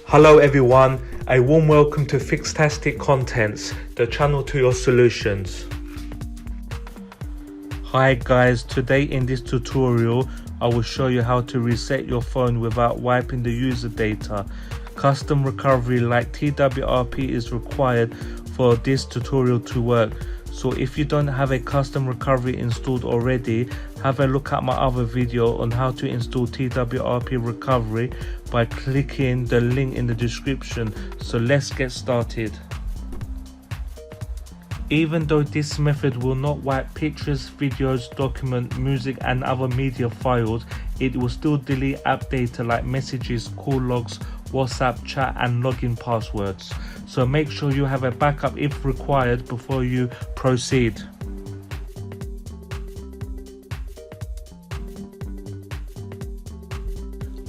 Hello everyone, a warm welcome to FIXtastic Contents, the channel to your solutions. Hi guys, today in this tutorial I will show you how to reset your phone without wiping the user data. Custom recovery like TWRP is required for this tutorial to work. So if you don't have a custom recovery installed already, have a look at my other video on how to install TWRP recovery by clicking the link in the description. So let's get started. Even though this method will not wipe pictures, videos, document, music and other media files, it will still delete app data like messages, call logs, WhatsApp, chat and login passwords. So make sure you have a backup if required before you proceed.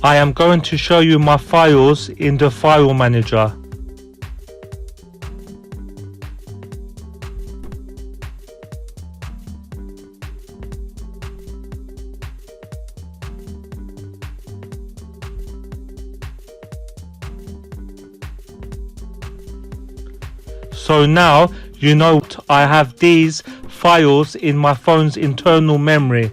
I am going to show you my files in the file manager. So now you know I have these files in my phone's internal memory.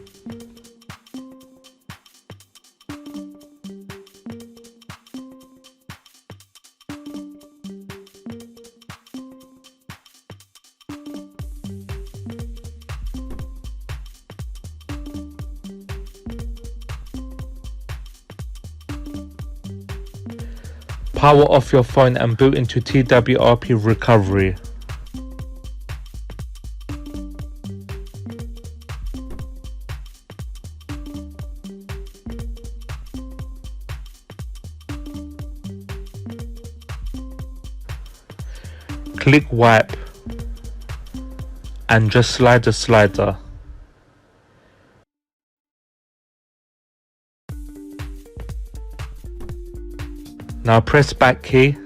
Power off your phone and boot into TWRP recovery. Click wipe and just slide the slider. Now press back key.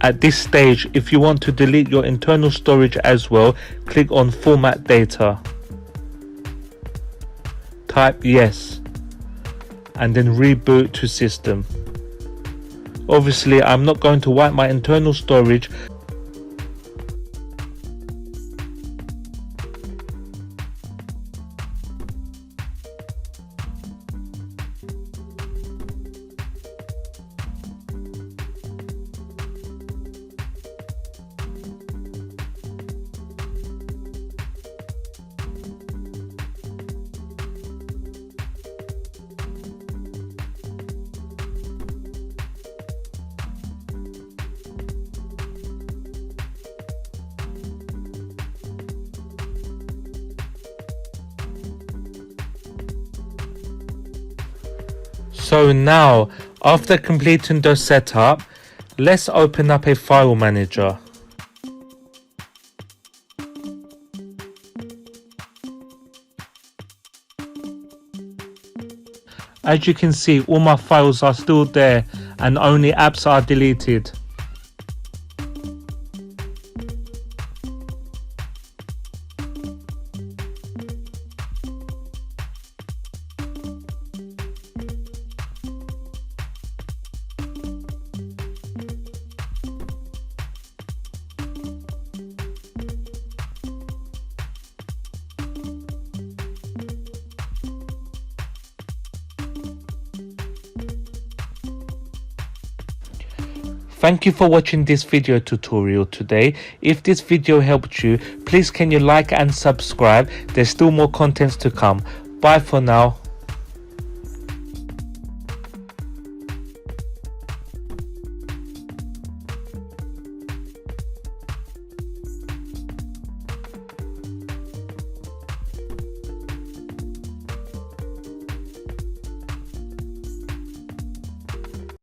At this stage, if you want to delete your internal storage as well, click on format data. Type yes and then reboot to system. Obviously, I'm not going to wipe my internal storage. So now, after completing the setup, let's open up a file manager. As you can see, all my files are still there and only apps are deleted. Thank you for watching this video tutorial today. If this video helped you, please can you like and subscribe. There's still more contents to come. Bye for now.